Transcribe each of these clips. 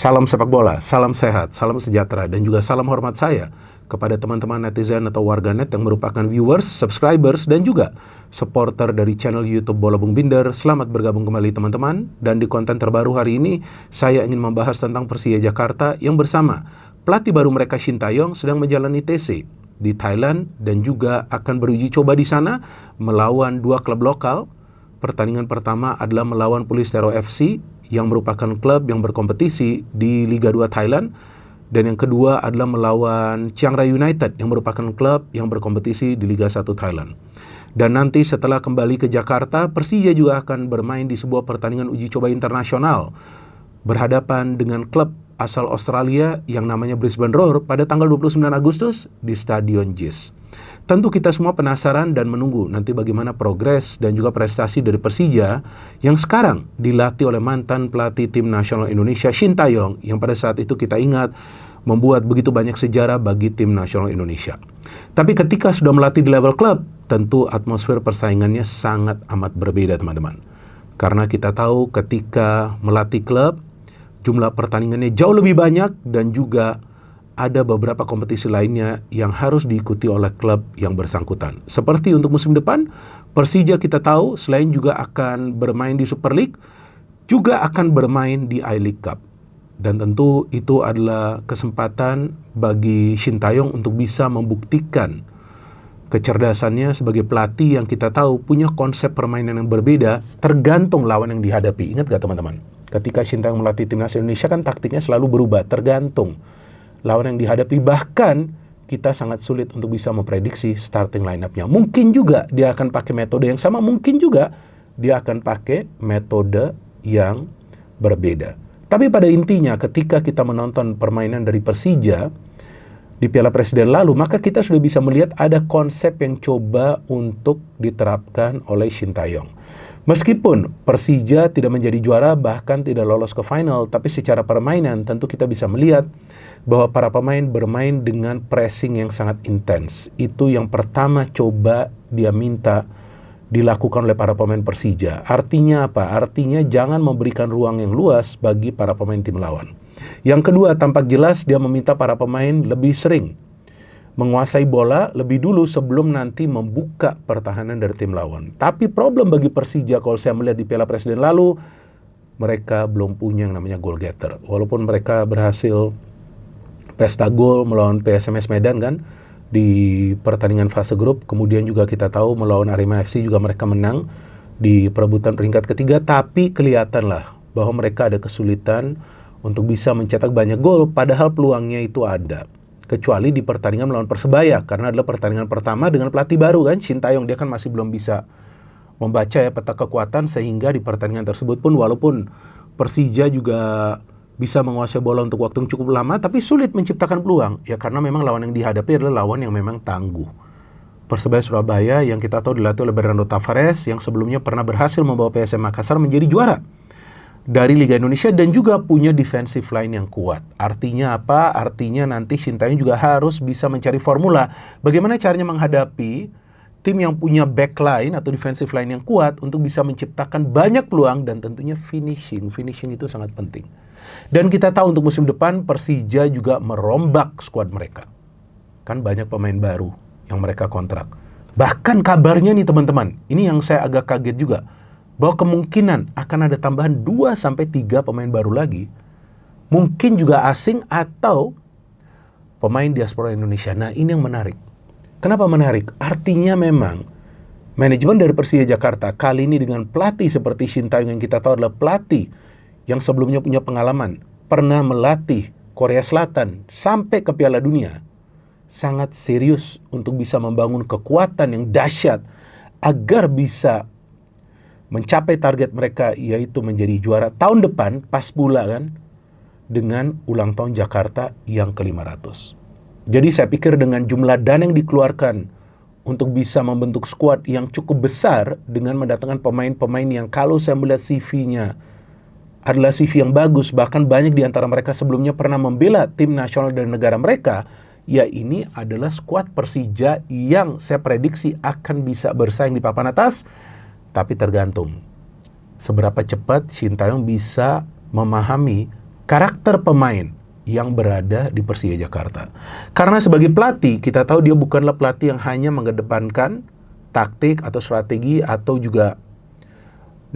Salam sepak bola, salam sehat, salam sejahtera, dan juga salam hormat saya kepada teman-teman netizen atau warganet yang merupakan viewers, subscribers, dan juga supporter dari channel YouTube Bola Bung Binder. Selamat bergabung kembali teman-teman, dan di konten terbaru hari ini saya ingin membahas tentang Persija Jakarta yang bersama pelatih baru mereka Shin Tae-yong sedang menjalani TC di Thailand dan juga akan beruji coba di sana melawan dua klub lokal. Pertandingan pertama adalah melawan Polistero FC yang merupakan klub yang berkompetisi di Liga 2 Thailand, dan yang kedua adalah melawan Chiang Rai United yang merupakan klub yang berkompetisi di Liga 1 Thailand. Dan nanti setelah kembali ke Jakarta, Persija juga akan bermain di sebuah pertandingan uji coba internasional berhadapan dengan klub asal Australia yang namanya Brisbane Roar pada tanggal 29 Agustus di Stadion JIS. Tentu kita semua penasaran dan menunggu nanti bagaimana progres dan juga prestasi dari Persija yang sekarang dilatih oleh mantan pelatih tim nasional Indonesia Shin Tae-yong yang pada saat itu kita ingat membuat begitu banyak sejarah bagi tim nasional Indonesia. Tapi ketika sudah melatih di level klub, tentu atmosfer persaingannya sangat amat berbeda teman-teman. Karena kita tahu ketika melatih klub, jumlah pertandingannya jauh lebih banyak dan juga ada beberapa kompetisi lainnya yang harus diikuti oleh klub yang bersangkutan. Seperti untuk musim depan, Persija kita tahu selain juga akan bermain di Super League, juga akan bermain di I-League Cup. Dan tentu itu adalah kesempatan bagi Shin Tae-yong untuk bisa membuktikan kecerdasannya sebagai pelatih yang kita tahu punya konsep permainan yang berbeda tergantung lawan yang dihadapi. Ingat gak teman-teman? Ketika Shin Tae-yong melatih timnas Indonesia kan taktiknya selalu berubah tergantung lawan yang dihadapi, bahkan kita sangat sulit untuk bisa memprediksi starting line-up-nya. Mungkin juga dia akan pakai metode yang sama, mungkin juga dia akan pakai metode yang berbeda. Tapi pada intinya ketika kita menonton permainan dari Persija di Piala Presiden lalu, maka kita sudah bisa melihat ada konsep yang coba untuk diterapkan oleh Shin Tae-yong. Meskipun Persija tidak menjadi juara, bahkan tidak lolos ke final, tapi secara permainan tentu kita bisa melihat bahwa para pemain bermain dengan pressing yang sangat intens. Itu yang pertama coba dia minta dilakukan oleh para pemain Persija. Artinya apa? Artinya jangan memberikan ruang yang luas bagi para pemain tim lawan. Yang kedua, tampak jelas dia meminta para pemain lebih sering menguasai bola lebih dulu sebelum nanti membuka pertahanan dari tim lawan. Tapi problem bagi Persija kalau saya melihat di Piala Presiden lalu, mereka belum punya yang namanya goal getter. Walaupun mereka berhasil pesta gol melawan PSMS Medan kan di pertandingan fase grup, kemudian juga kita tahu melawan Arema FC juga mereka menang di perebutan peringkat ketiga, tapi kelihatanlah bahwa mereka ada kesulitan untuk bisa mencetak banyak gol padahal peluangnya itu ada. Kecuali di pertandingan melawan Persebaya, karena adalah pertandingan pertama dengan pelatih baru kan, Shin Tae-yong, dia kan masih belum bisa membaca ya peta kekuatan, sehingga di pertandingan tersebut pun walaupun Persija juga bisa menguasai bola untuk waktu yang cukup lama, tapi sulit menciptakan peluang, ya karena memang lawan yang dihadapi adalah lawan yang memang tangguh. Persebaya Surabaya yang kita tahu dilatih oleh Bernardo Tavares, yang sebelumnya pernah berhasil membawa PSM Makassar menjadi juara dari Liga Indonesia dan juga punya defensive line yang kuat. Artinya apa? Artinya nanti Shin Tae-yong juga harus bisa mencari formula bagaimana caranya menghadapi tim yang punya backline atau defensive line yang kuat untuk bisa menciptakan banyak peluang dan tentunya finishing. Finishing itu sangat penting. Dan kita tahu untuk musim depan Persija juga merombak skuad mereka. Kan banyak pemain baru yang mereka kontrak. Bahkan kabarnya nih teman-teman, ini yang saya agak kaget juga, bahwa kemungkinan akan ada tambahan 2-3 pemain baru lagi, mungkin juga asing atau pemain diaspora Indonesia. Nah ini yang menarik. Kenapa menarik? Artinya memang manajemen dari Persija Jakarta kali ini dengan pelatih seperti Shin Tae-yong yang kita tahu adalah pelatih yang sebelumnya punya pengalaman, pernah melatih Korea Selatan sampai ke Piala Dunia, sangat serius untuk bisa membangun kekuatan yang dahsyat agar bisa mencapai target mereka, yaitu menjadi juara tahun depan pas pula kan dengan ulang tahun Jakarta yang ke-500. Jadi saya pikir dengan jumlah dana yang dikeluarkan untuk bisa membentuk skuad yang cukup besar dengan mendatangkan pemain-pemain yang kalau saya melihat CV-nya adalah CV yang bagus, bahkan banyak di antara mereka sebelumnya pernah membela tim nasional dari negara mereka, ya ini adalah skuad Persija yang saya prediksi akan bisa bersaing di papan atas. Tapi tergantung seberapa cepat Shin Tae-yong bisa memahami karakter pemain yang berada di Persija Jakarta. Karena sebagai pelatih, kita tahu dia bukanlah pelatih yang hanya mengedepankan taktik atau strategi atau juga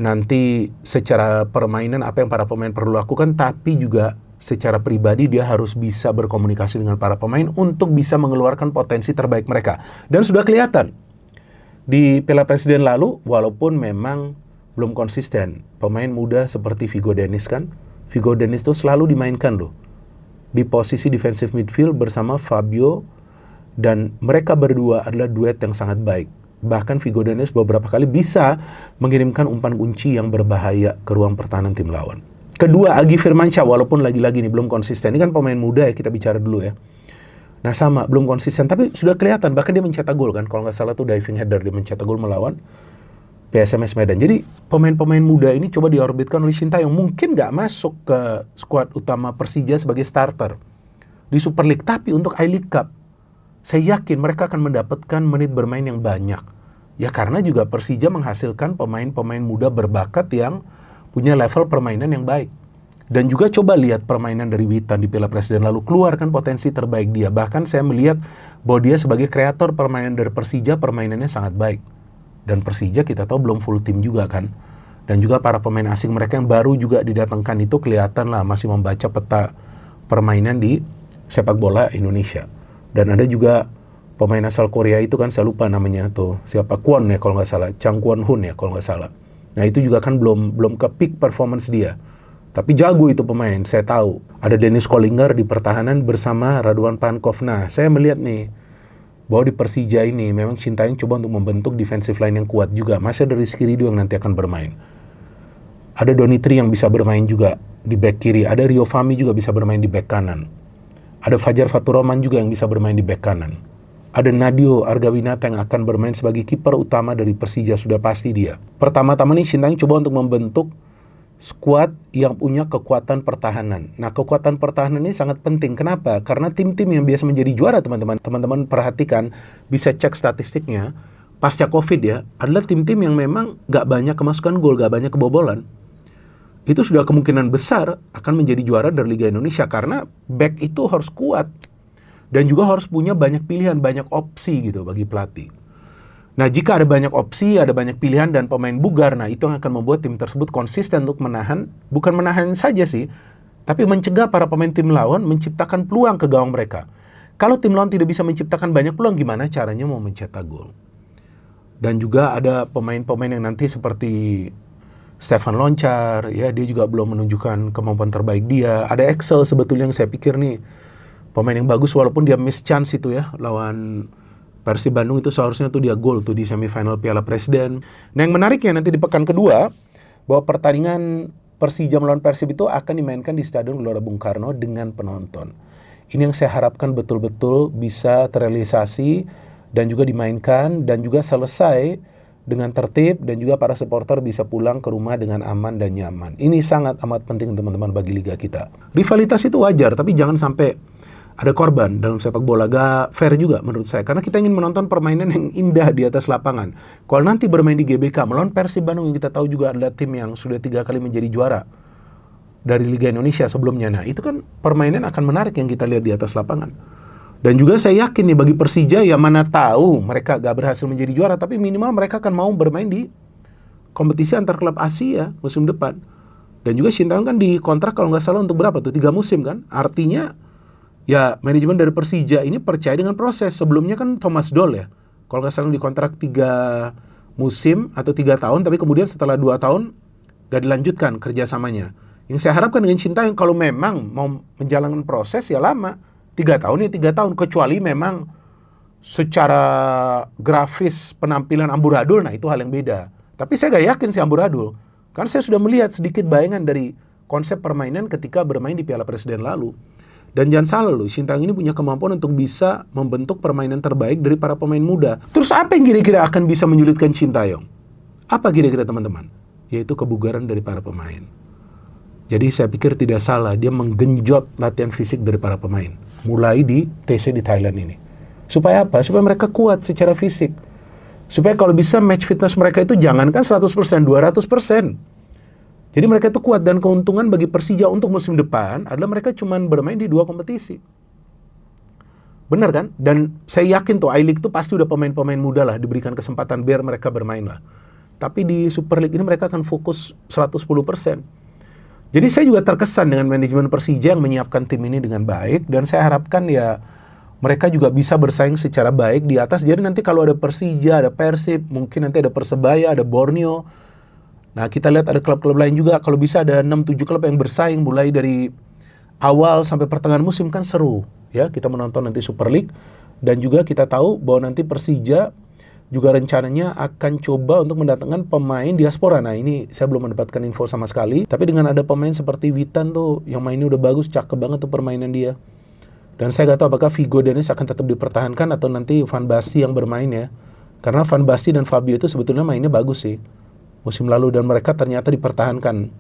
nanti secara permainan apa yang para pemain perlu lakukan, tapi juga secara pribadi dia harus bisa berkomunikasi dengan para pemain untuk bisa mengeluarkan potensi terbaik mereka. Dan sudah kelihatan di Piala Presiden lalu, walaupun memang belum konsisten, pemain muda seperti Vigo Dennis kan, Vigo Dennis itu selalu dimainkan loh di posisi defensive midfield bersama Fabio, dan mereka berdua adalah duet yang sangat baik. Bahkan Vigo Dennis beberapa kali bisa mengirimkan umpan kunci yang berbahaya ke ruang pertahanan tim lawan. Kedua, Agi Firmansyah, walaupun lagi-lagi ini belum konsisten. Ini kan pemain muda ya, kita bicara dulu ya. Nah sama, belum konsisten, tapi sudah kelihatan. Bahkan dia mencetak gol kan, kalau nggak salah tuh diving header, dia mencetak gol melawan PSMS Medan. Jadi pemain-pemain muda ini coba diorbitkan oleh Sintayong. Mungkin nggak masuk ke skuad utama Persija sebagai starter di Super League, tapi untuk I-League Cup saya yakin mereka akan mendapatkan menit bermain yang banyak. Ya karena juga Persija menghasilkan pemain-pemain muda berbakat yang punya level permainan yang baik. Dan juga coba lihat permainan dari Witan di Piala Presiden lalu, keluarkan potensi terbaik dia. Bahkan saya melihat bahwa dia sebagai kreator permainan dari Persija, permainannya sangat baik. Dan Persija kita tahu belum full tim juga kan. Dan juga para pemain asing mereka yang baru juga didatangkan itu kelihatan lah masih membaca peta permainan di sepak bola Indonesia. Dan ada juga pemain asal Korea itu kan, saya lupa namanya tuh, siapa, Kwon ya kalau nggak salah, Chang Kwon Hun ya kalau nggak salah. Nah itu juga kan belum ke peak performance dia. Tapi jago itu pemain, saya tahu. Ada Dennis Kollinger di pertahanan bersama Radwan Pankov. Nah saya melihat nih bahwa di Persija ini memang Sintayong coba untuk membentuk defensive line yang kuat juga. Masih ada Rizky Ridho yang nanti akan bermain. Ada Donitri yang bisa bermain juga di back kiri. Ada Rio Fahmi juga bisa bermain di back kanan. Ada Fajar Faturrahman juga yang bisa bermain di back kanan. Ada Nadio Argawinata yang akan bermain sebagai kiper utama dari Persija, sudah pasti dia. Pertama-tama nih Sintayong coba untuk membentuk skuad yang punya kekuatan pertahanan. Nah, kekuatan pertahanan ini sangat penting. Kenapa? Karena tim-tim yang biasa menjadi juara, teman-teman perhatikan, bisa cek statistiknya, pasca COVID ya, adalah tim-tim yang memang gak banyak kemasukan gol, gak banyak kebobolan. Itu sudah kemungkinan besar akan menjadi juara dari Liga Indonesia, karena back itu harus kuat. Dan juga harus punya banyak pilihan, banyak opsi gitu bagi pelatih. Nah, jika ada banyak opsi, ada banyak pilihan dan pemain bugar, nah itu yang akan membuat tim tersebut konsisten untuk menahan, bukan menahan saja sih, tapi mencegah para pemain tim lawan menciptakan peluang ke gawang mereka. Kalau tim lawan tidak bisa menciptakan banyak peluang, gimana caranya mau mencetak gol? Dan juga ada pemain-pemain yang nanti seperti Stefan Loncar, ya dia juga belum menunjukkan kemampuan terbaik dia. Ada Excel sebetulnya yang saya pikir nih, pemain yang bagus walaupun dia miss chance itu ya, lawan Persib Bandung itu seharusnya tuh dia gol tuh di semifinal Piala Presiden. Nah yang menariknya nanti di pekan kedua, bahwa pertandingan Persija melawan Persib itu akan dimainkan di Stadion Gelora Bung Karno dengan penonton. Ini yang saya harapkan betul-betul bisa terrealisasi dan juga dimainkan dan juga selesai dengan tertib dan juga para supporter bisa pulang ke rumah dengan aman dan nyaman. Ini sangat amat penting teman-teman bagi liga kita. Rivalitas itu wajar, tapi jangan sampai ada korban dalam sepak bola. Gak fair juga menurut saya, karena kita ingin menonton permainan yang indah di atas lapangan. Kalau nanti bermain di GBK melawan Persib Bandung yang kita tahu juga adalah tim yang sudah 3 kali menjadi juara dari Liga Indonesia sebelumnya, nah itu kan permainan akan menarik yang kita lihat di atas lapangan. Dan juga saya yakin nih bagi Persija, ya mana tahu mereka gak berhasil menjadi juara, tapi minimal mereka akan mau bermain di kompetisi antar klub Asia musim depan. Dan juga Sintayong kan dikontrak kalau nggak salah untuk berapa tuh, 3 musim kan. Artinya ya, manajemen dari Persija ini percaya dengan proses. Sebelumnya kan Thomas Doll ya, kalau nggak salah dikontrak 3 musim atau 3 tahun, tapi kemudian setelah 2 tahun gak dilanjutkan kerjasamanya. Yang saya harapkan dengan Sintayong, kalau memang mau menjalankan proses ya lama, 3 tahun ya 3 tahun, kecuali memang secara grafis penampilan amburadul, nah itu hal yang beda. Tapi saya gak yakin sih amburadul, karena saya sudah melihat sedikit bayangan dari konsep permainan ketika bermain di Piala Presiden lalu. Dan jangan salah loh, Sintayong ini punya kemampuan untuk bisa membentuk permainan terbaik dari para pemain muda. Terus apa yang kira-kira akan bisa menyulitkan Sintayong? Apa kira-kira teman-teman? Yaitu kebugaran dari para pemain. Jadi saya pikir tidak salah dia menggenjot latihan fisik dari para pemain. Mulai di TC di Thailand ini. Supaya apa? Supaya mereka kuat secara fisik. Supaya kalau bisa match fitness mereka itu jangankan 100%, 200%. Jadi mereka itu kuat, dan keuntungan bagi Persija untuk musim depan adalah mereka cuma bermain di 2 kompetisi. Benar kan? Dan saya yakin tuh I-League tuh pasti udah pemain-pemain muda lah diberikan kesempatan biar mereka bermain lah. Tapi di Super League ini mereka akan fokus 110%. Jadi saya juga terkesan dengan manajemen Persija yang menyiapkan tim ini dengan baik, dan saya harapkan ya mereka juga bisa bersaing secara baik di atas. Jadi nanti kalau ada Persija, ada Persib, mungkin nanti ada Persebaya, ada Borneo. Nah, kita lihat ada klub-klub lain juga. Kalau bisa ada 6-7 klub yang bersaing mulai dari awal sampai pertengahan musim, kan seru. Ya, kita menonton nanti Super League. Dan juga kita tahu bahwa nanti Persija juga rencananya akan coba untuk mendatangkan pemain diaspora. Nah, ini saya belum mendapatkan info sama sekali. Tapi dengan ada pemain seperti Witan tuh, yang mainnya udah bagus, cakep banget tuh permainan dia. Dan saya nggak tahu apakah Vigo Dennis akan tetap dipertahankan atau nanti Van Basten yang bermain ya. Karena Van Basten dan Fabio itu sebetulnya mainnya bagus sih musim lalu, dan mereka ternyata dipertahankan.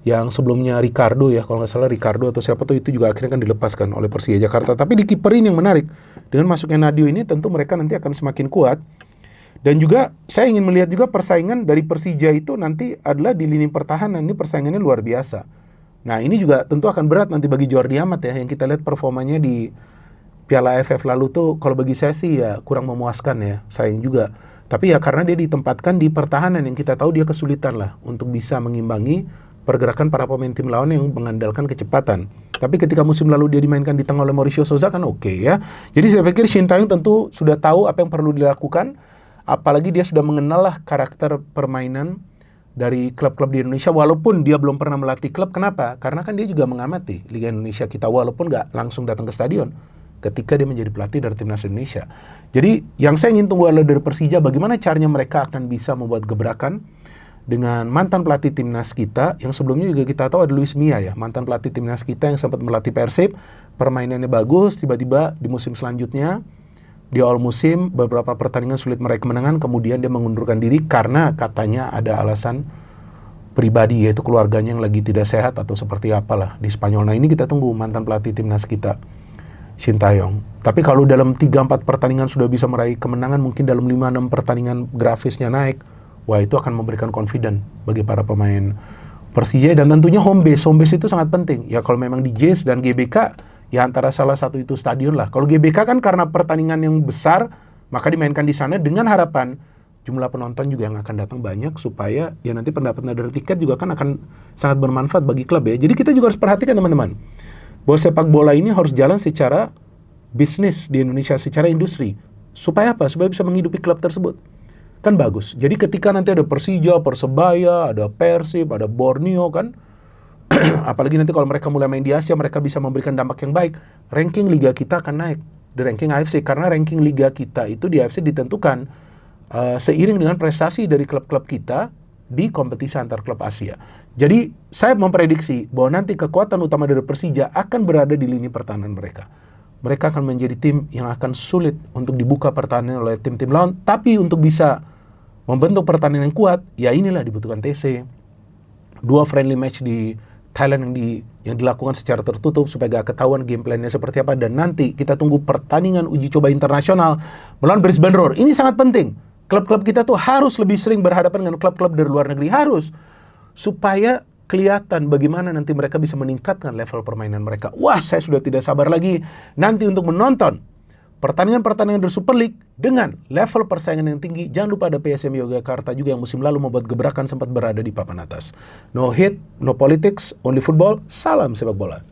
Yang sebelumnya Ricardo ya, kalau nggak salah Ricardo atau siapa tuh, itu juga akhirnya kan dilepaskan oleh Persija Jakarta. Tapi di kiper ini yang menarik, dengan masuknya Nadio ini tentu mereka nanti akan semakin kuat. Dan juga saya ingin melihat juga persaingan dari Persija itu nanti adalah di lini pertahanan. Ini persaingannya luar biasa. Nah, ini juga tentu akan berat nanti bagi Jordi Amat ya, yang kita lihat performanya di Piala AFF lalu tuh kalau bagi saya sih ya kurang memuaskan ya, sayang juga. Tapi ya karena dia ditempatkan di pertahanan yang kita tahu dia kesulitan lah untuk bisa mengimbangi pergerakan para pemain tim lawan yang mengandalkan kecepatan. Tapi ketika musim lalu dia dimainkan di tengah oleh Mauricio Souza kan oke ya. Jadi saya pikir Shin Tae-yong tentu sudah tahu apa yang perlu dilakukan, apalagi dia sudah mengenal lah karakter permainan dari klub-klub di Indonesia, walaupun dia belum pernah melatih klub. Kenapa? Karena kan dia juga mengamati Liga Indonesia kita, walaupun nggak langsung datang ke stadion ketika dia menjadi pelatih dari Timnas Indonesia. Jadi yang saya ingin tunggu adalah dari Persija, bagaimana caranya mereka akan bisa membuat gebrakan dengan mantan pelatih Timnas kita, yang sebelumnya juga kita tahu ada Luis Mia ya, mantan pelatih Timnas kita yang sempat melatih Persib, permainannya bagus, tiba-tiba di musim selanjutnya, di awal musim, beberapa pertandingan sulit meraih kemenangan, kemudian dia mengundurkan diri karena katanya ada alasan pribadi, yaitu keluarganya yang lagi tidak sehat atau seperti apalah di Spanyol. Nah, ini kita tunggu mantan pelatih Timnas kita, Shin Tae-yong. Tapi kalau dalam 3-4 pertandingan sudah bisa meraih kemenangan, mungkin dalam 5-6 pertandingan grafisnya naik, wah itu akan memberikan confidence bagi para pemain Persija. Dan tentunya home base itu sangat penting. Ya kalau memang di JS dan GBK, ya antara salah satu itu stadion lah. Kalau GBK kan karena pertandingan yang besar, maka dimainkan di sana dengan harapan jumlah penonton juga yang akan datang banyak, supaya ya nanti pendapatan dari tiket juga kan akan sangat bermanfaat bagi klub ya. Jadi kita juga harus perhatikan teman-teman, bahwa sepak bola ini harus jalan secara bisnis di Indonesia, secara industri. Supaya apa? Supaya bisa menghidupi klub tersebut. Kan bagus. Jadi ketika nanti ada Persija, Persebaya, ada Persib, ada Borneo kan, apalagi nanti kalau mereka mulai main di Asia, mereka bisa memberikan dampak yang baik. Ranking liga kita akan naik di ranking AFC, karena ranking liga kita itu di AFC ditentukan seiring dengan prestasi dari klub-klub kita di kompetisi antar klub Asia. Jadi saya memprediksi bahwa nanti kekuatan utama dari Persija akan berada di lini pertahanan mereka. Mereka akan menjadi tim yang akan sulit untuk dibuka pertahanan oleh tim-tim lawan. Tapi untuk bisa membentuk pertahanan yang kuat, ya inilah dibutuhkan TC. 2 friendly match di Thailand yang dilakukan secara tertutup supaya gak ketahuan game plan-nya seperti apa. Dan nanti kita tunggu pertandingan uji coba internasional melawan Brisbane Roar. Ini sangat penting. Klub-klub kita tuh harus lebih sering berhadapan dengan klub-klub dari luar negeri. Harus. Supaya kelihatan bagaimana nanti mereka bisa meningkatkan level permainan mereka. Wah, saya sudah tidak sabar lagi nanti untuk menonton pertandingan-pertandingan dari Super League dengan level persaingan yang tinggi. Jangan lupa ada PSM Yogyakarta juga yang musim lalu membuat gebrakan sempat berada di papan atas. No hate, no politics, only football. Salam sepak bola.